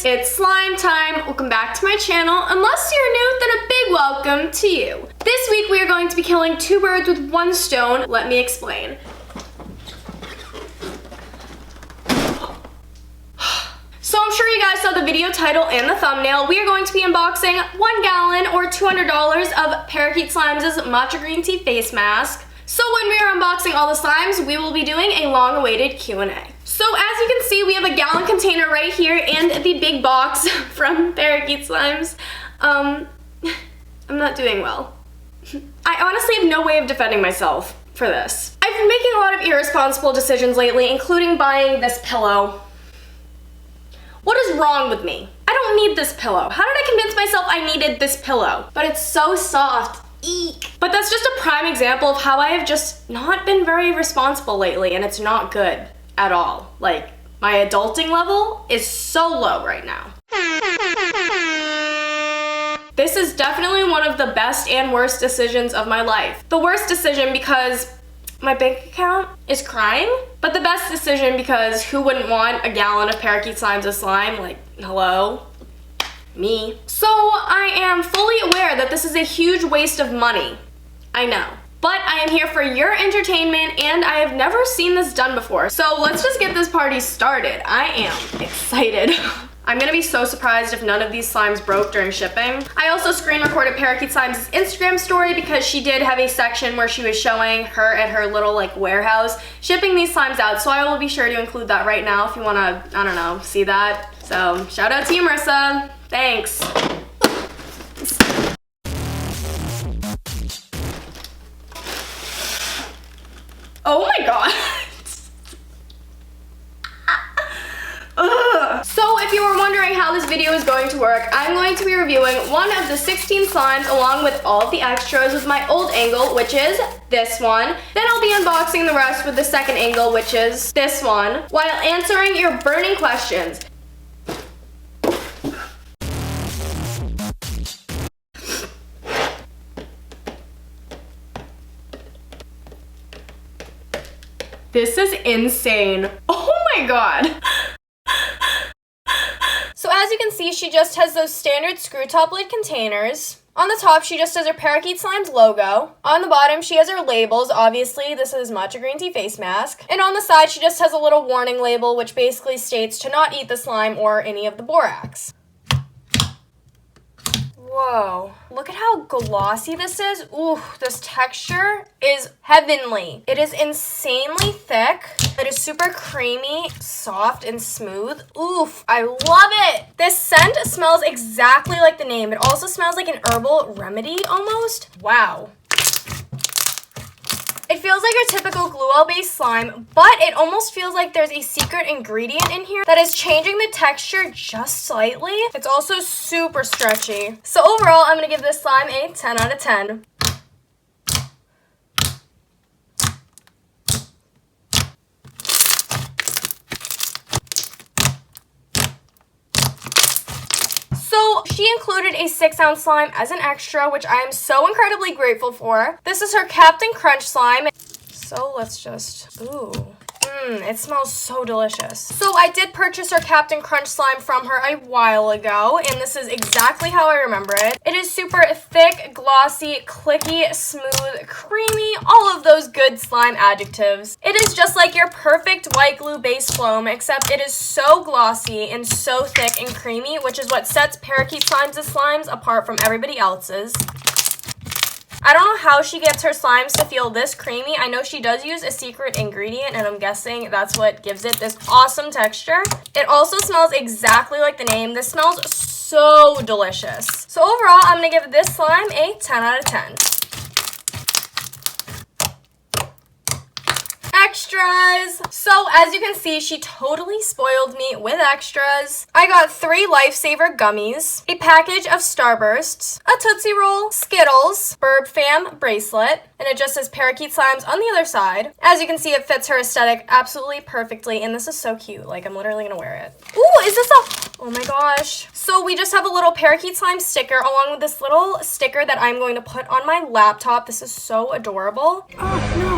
It's slime time. Welcome back to my channel. Unless you're new, then a big welcome to you. This week we are going to be killing two birds with one stone. Let me explain. So I'm sure you guys saw the video title and the thumbnail. We are going to be unboxing 1 gallon or $200 of Parakeet Slimes' Matcha Green Tea Face Mask. So when we are unboxing all the slimes, we will be doing a long-awaited Q&A. So as you can see, we have a gallon container right here and the big box from Parakeet Slimes. I'm not doing well. I honestly have no way of defending myself for this. I've been making a lot of irresponsible decisions lately, including buying this pillow. What is wrong with me? I don't need this pillow. How did I convince myself I needed this pillow? But it's so soft. Eek. But that's just a prime example of how I have just not been very responsible lately, and it's not good at all. Like, my adulting level is so low right now. This is definitely one of the best and worst decisions of my life. The worst decision because my bank account is crying, but the best decision because who wouldn't want a gallon of Parakeet Slimes' slime? Like, hello? Me. So I am fully aware that this is a huge waste of money. I know. But I am here for your entertainment and I have never seen this done before. So let's just get this party started. I am excited. I'm gonna be so surprised if none of these slimes broke during shipping. I also screen recorded Parakeet Slimes' Instagram story because she did have a section where she was showing her at her little warehouse shipping these slimes out. So I will be sure to include that right now if you wanna, I don't know, see that. So shout out to you, Marissa. Thanks. Oh my god. So if you were wondering how this video is going to work, I'm going to be reviewing one of the 16 slimes along with all of the extras with my old angle, which is this one. Then I'll be unboxing the rest with the second angle, which is this one, while answering your burning questions. This is insane. Oh my god. So as you can see, she just has those standard screw top lid containers. On the top, she just has her Parakeet Slimes logo. On the bottom, she has her labels. Obviously, this is Matcha Green Tea Face Mask. And on the side, she just has a little warning label, which basically states to not eat the slime or any of the borax. Whoa, look at how glossy this is. Ooh, this texture is heavenly. It is insanely thick. It is super creamy, soft, and smooth. Oof, I love it. This scent smells exactly like the name. It also smells like an herbal remedy almost. Wow. It feels like your typical glue oil-based slime, but it almost feels like there's a secret ingredient in here that is changing the texture just slightly. It's also super stretchy. So overall, I'm gonna give this slime a 10 out of 10. She included a 6-ounce slime as an extra, which I am so incredibly grateful for. This is her Captain Crunch slime. So let's just, ooh. It smells so delicious. So I did purchase her Captain Crunch slime from her a while ago, and this is exactly how I remember it. It is super thick, glossy, clicky, smooth, creamy, all of those good slime adjectives. It is just like your perfect white glue based foam, except it is so glossy and so thick and creamy, which is what sets Parakeet Slimes' slimes apart from everybody else's. I don't know how she gets her slimes to feel this creamy. I know she does use a secret ingredient, and I'm guessing that's what gives it this awesome texture. It also smells exactly like the name. This smells so delicious. So overall, I'm going to give this slime a 10 out of 10. Extras. So as you can see, she totally spoiled me with extras. I got 3 Lifesaver gummies, a package of Starbursts, a Tootsie Roll, Skittles, Burb Fam bracelet, and it just says Parakeet Slimes on the other side. As you can see, it fits her aesthetic absolutely perfectly, and this is so cute. Like, I'm literally gonna wear it. Ooh, is this a, oh my gosh. So we just have a little Parakeet Slime sticker along with this little sticker that I'm going to put on my laptop. This is so adorable. Oh, no.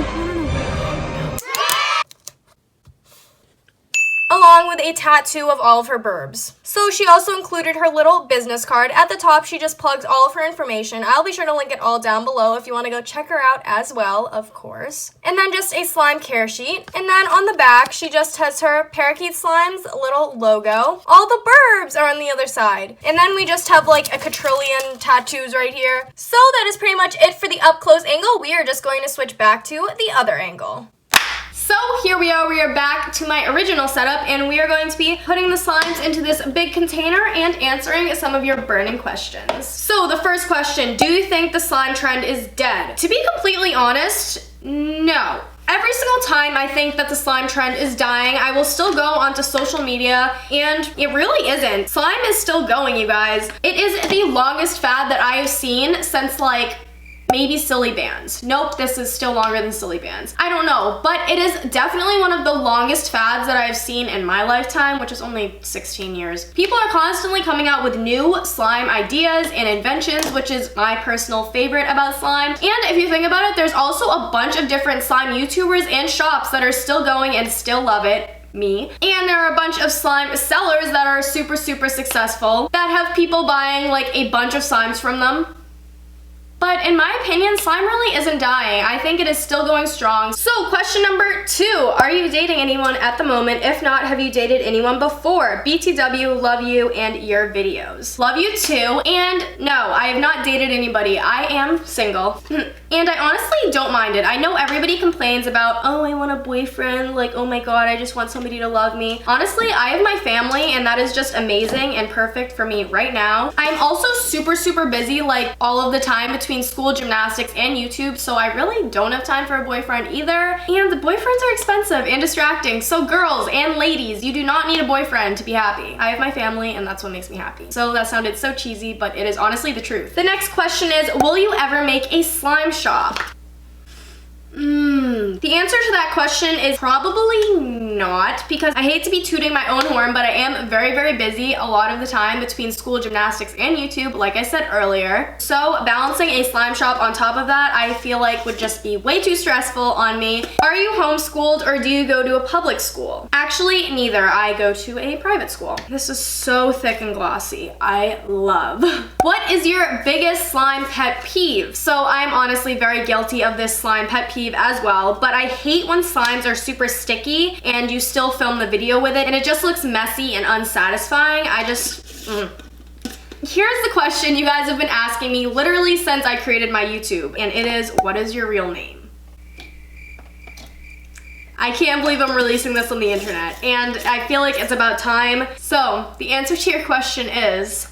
Along with a tattoo of all of her burbs. So she also included her little business card. At the top, she just plugs all of her information. I'll be sure to link it all down below if you want to go check her out as well, of course. And then just a slime care sheet. And then on the back, she just has her parakeet slime's little logo. All the burbs are on the other side. And then we just have like a quadrillion tattoos right here. So that is pretty much it for the up close angle. We are just going to switch back to the other angle. So here we are back to my original setup, and we are going to be putting the slimes into this big container and answering some of your burning questions. So the first question, do you think the slime trend is dead? To be completely honest, no. Every single time I think that the slime trend is dying, I will still go onto social media, and it really isn't. Slime is still going, you guys. It is the longest fad that I have seen since like maybe silly bands. Nope, this is still longer than silly bands. I don't know, but it is definitely one of the longest fads that I've seen in my lifetime, which is only 16 years. People are constantly coming out with new slime ideas and inventions, which is my personal favorite about slime. And if you think about it, there's also a bunch of different slime YouTubers and shops that are still going and still love it. Me. And there are a bunch of slime sellers that are super successful that have people buying like a bunch of slimes from them. But in my opinion, slime really isn't dying. I think it is still going strong. So question number 2, are you dating anyone at the moment? If not, have you dated anyone before? BTW, love you and your videos. Love you too. And no, I have not dated anybody. I am single. And I honestly don't mind it. I know everybody complains about, oh, I want a boyfriend. Like, oh my God, I just want somebody to love me. Honestly, I have my family and that is just amazing and perfect for me right now. I'm also super busy like all of the time between school, gymnastics, and YouTube, so I really don't have time for a boyfriend either. And the boyfriends are expensive and distracting, so girls and ladies, you do not need a boyfriend to be happy. I have my family and that's what makes me happy. So that sounded so cheesy, but it is honestly the truth. The next question is, will you ever make a slime shop? The answer to that question is probably not, because I hate to be tooting my own horn, but I am very busy a lot of the time between school, gymnastics, and YouTube, like I said earlier. So balancing a slime shop on top of that, I feel like would just be way too stressful on me. Are you homeschooled or do you go to a public school? Actually, neither. I go to a private school. This is so thick and glossy. I love. What is your biggest slime pet peeve? So I'm honestly very guilty of this slime pet peeve as well, but I hate when slimes are super sticky and you still film the video with it and it just looks messy and unsatisfying. Here's the question you guys have been asking me literally since I created my YouTube, and it is, what is your real name? I can't believe I'm releasing this on the internet, and I feel like it's about time. So the answer to your question is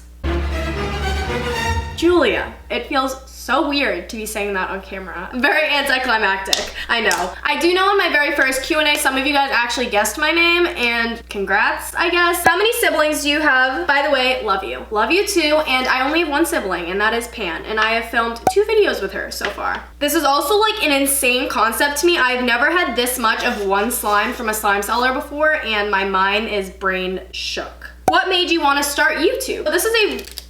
Julia. It feels so weird to be saying that on camera. Very anticlimactic, I know. I do know in my very first Q&A, some of you guys actually guessed my name, and congrats, I guess. How many siblings do you have? By the way, love you. Love you too, and I only have one sibling, and that is Pan, and I have filmed 2 videos with her so far. This is also like an insane concept to me. I've never had this much of one slime from a slime seller before, and my mind is brain shook. What made you want to start YouTube? This is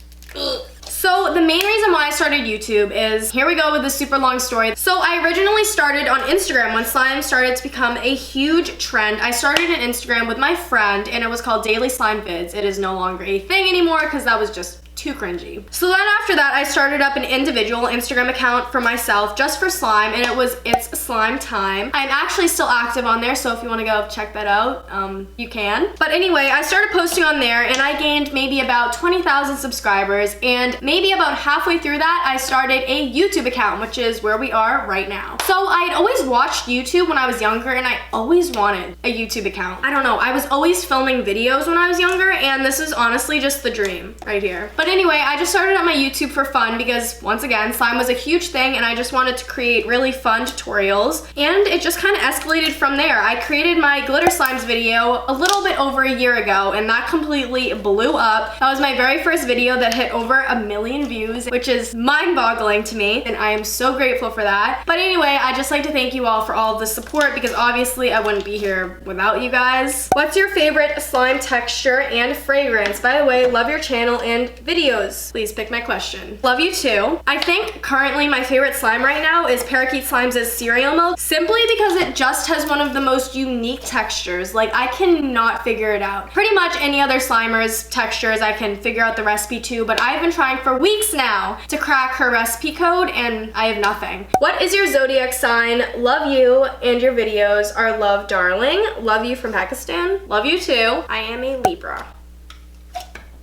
So the main reason why I started YouTube is, here we go with the super long story. So I originally started on Instagram when slime started to become a huge trend. I started an Instagram with my friend and it was called Daily Slime Vids. It is no longer a thing anymore because that was just too cringy. So then after that, I started up an individual Instagram account for myself just for slime, and it was It's Slime Time. I'm actually still active on there, so if you want to go check that out, you can. But anyway, I started posting on there and I gained maybe about 20,000 subscribers, and maybe about halfway through that, I started a YouTube account, which is where we are right now. So I'd always watched YouTube when I was younger and I always wanted a YouTube account. I don't know, I was always filming videos when I was younger, and this is honestly just the dream right here. But anyway, I just started up my YouTube for fun because, once again, slime was a huge thing and I just wanted to create really fun tutorials, and it just kind of escalated from there. I created my glitter slimes video a little bit over a year ago and that completely blew up. That was my very first video that hit over 1 million views, which is mind-boggling to me, and I am so grateful for that. But anyway, I'd just like to thank you all for all of the support because obviously I wouldn't be here without you guys. What's your favorite slime texture and fragrance? By the way, love your channel and video videos. Please pick my question. Love you too. I think currently my favorite slime right now is Parakeet Slimes' cereal milk, simply because it just has one of the most unique textures. Like, I cannot figure it out. Pretty much any other Slimer's textures I can figure out the recipe to, but I've been trying for weeks now to crack her recipe code and I have nothing. What is your zodiac sign? Love you and your videos are love, darling. Love you from Pakistan. Love you too. I am a Libra.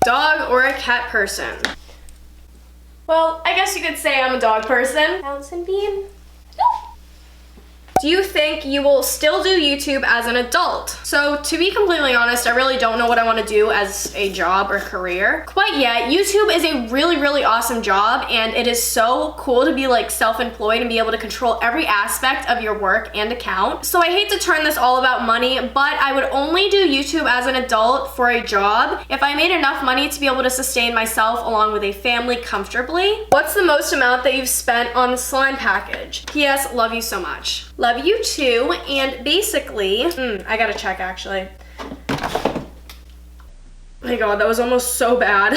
Dog or a cat person? Well, I guess you could say I'm a dog person. Bouncing beam. Do you think you will still do YouTube as an adult? So to be completely honest, I really don't know what I want to do as a job or career quite yet. YouTube is a really, really awesome job, and it is so cool to be like self-employed and be able to control every aspect of your work and account. So I hate to turn this all about money, but I would only do YouTube as an adult for a job if I made enough money to be able to sustain myself along with a family comfortably. What's the most amount that you've spent on the slime package? P.S. Love you so much. Love you too, and basically, I gotta check actually. Oh my god, that was almost so bad.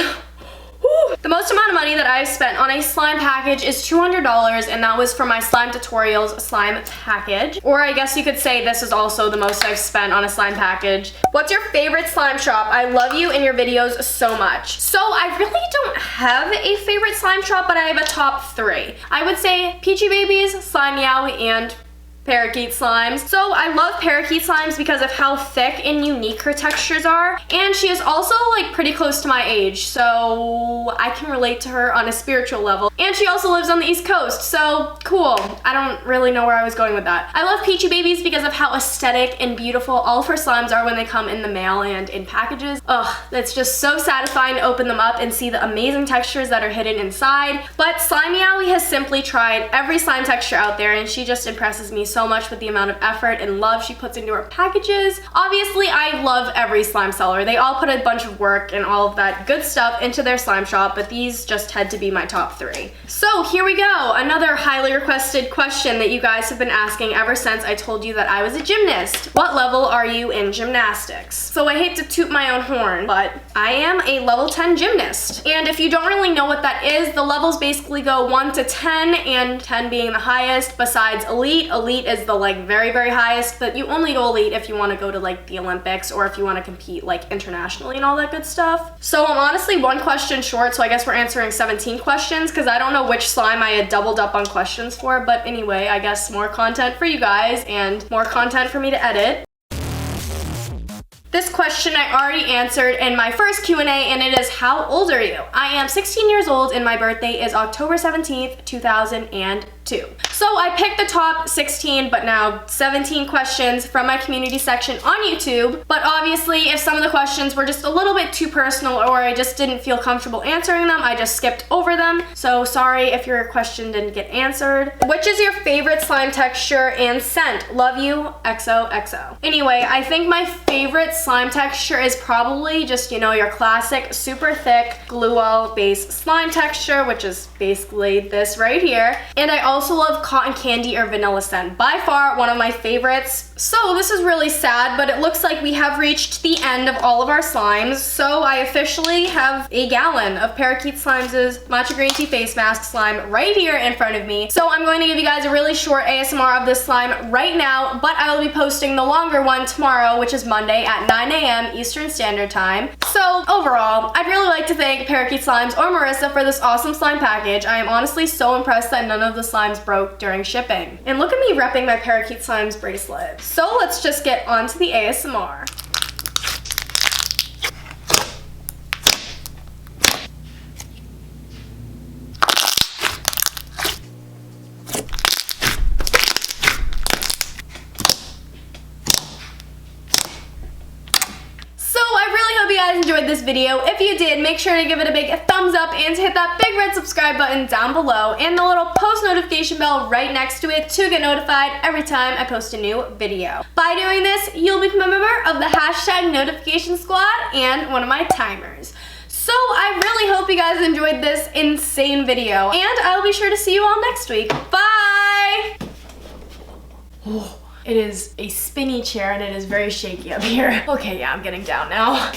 The most amount of money that I've spent on a slime package is $200, and that was for my slime tutorials slime package. Or I guess you could say this is also the most I've spent on a slime package. What's your favorite slime shop? I love you and your videos so much. So I really don't have a favorite slime shop, but I have a top 3. I would say Peachy Babies, Slime Yowie, and Parakeet Slimes. So I love Parakeet Slimes because of how thick and unique her textures are, and she is also like pretty close to my age, so I can relate to her on a spiritual level. And she also lives on the East Coast, so cool. I don't really know where I was going with that. I love Peachy Babies because of how aesthetic and beautiful all of her slimes are when they come in the mail and in packages. Ugh, it's just so satisfying to open them up and see the amazing textures that are hidden inside. But Slime Yowie has simply tried every slime texture out there, and she just impresses me so much with the amount of effort and love she puts into her packages. Obviously, I love every slime seller. They all put a bunch of work and all of that good stuff into their slime shop, but these just had to be my top 3. So here we go, another highly requested question that you guys have been asking ever since I told you that I was a gymnast. What level are you in gymnastics? So I hate to toot my own horn, but I am a level 10 gymnast. And if you don't really know what that is, the levels basically go 1 to 10, and 10 being the highest besides elite. Elite is the like very, very highest, but you only go elite if you want to go to like the Olympics or if you want to compete like internationally and all that good stuff. So I'm honestly 1 question short, so I guess we're answering 17 questions because I don't know which slime I had doubled up on questions for, but anyway, I guess more content for you guys and more content for me to edit. This question I already answered in my first Q&A, and it is, how old are you? I am 16 years old and my birthday is October 17th, 2002. So I picked the top 16, but now 17 questions from my community section on YouTube. But obviously, if some of the questions were just a little bit too personal or I just didn't feel comfortable answering them, I just skipped over them. So sorry if your question didn't get answered. Which is your favorite slime texture and scent? Love you, XOXO. Anyway, I think my favorite slime texture is probably just, you know, your classic super thick glue-all base slime texture, which is basically this right here. And I also love cotton candy or vanilla scent. By far one of my favorites. So this is really sad, but it looks like we have reached the end of all of our slimes. So I officially have a gallon of Parakeet Slimes' Matcha Green Tea Face Mask slime right here in front of me. So I'm going to give you guys a really short ASMR of this slime right now, but I will be posting the longer one tomorrow, which is Monday at 9 a.m. Eastern Standard Time. So overall, I'd really like to thank Parakeet Slimes or Marissa for this awesome slime package. I am honestly so impressed that none of the slimes broke during shipping. And look at me repping my Parakeet Slimes bracelet. So let's just get on to the ASMR. Enjoyed this video. If you did, make sure to give it a big thumbs up and to hit that big red subscribe button down below and the little post notification bell right next to it to get notified every time I post a new video. By doing this, you'll become a member of the hashtag notification squad and one of my timers. So I really hope you guys enjoyed this insane video, and I'll be sure to see you all next week. Bye! It is a spinny chair and it is very shaky up here. Okay, yeah, I'm getting down now.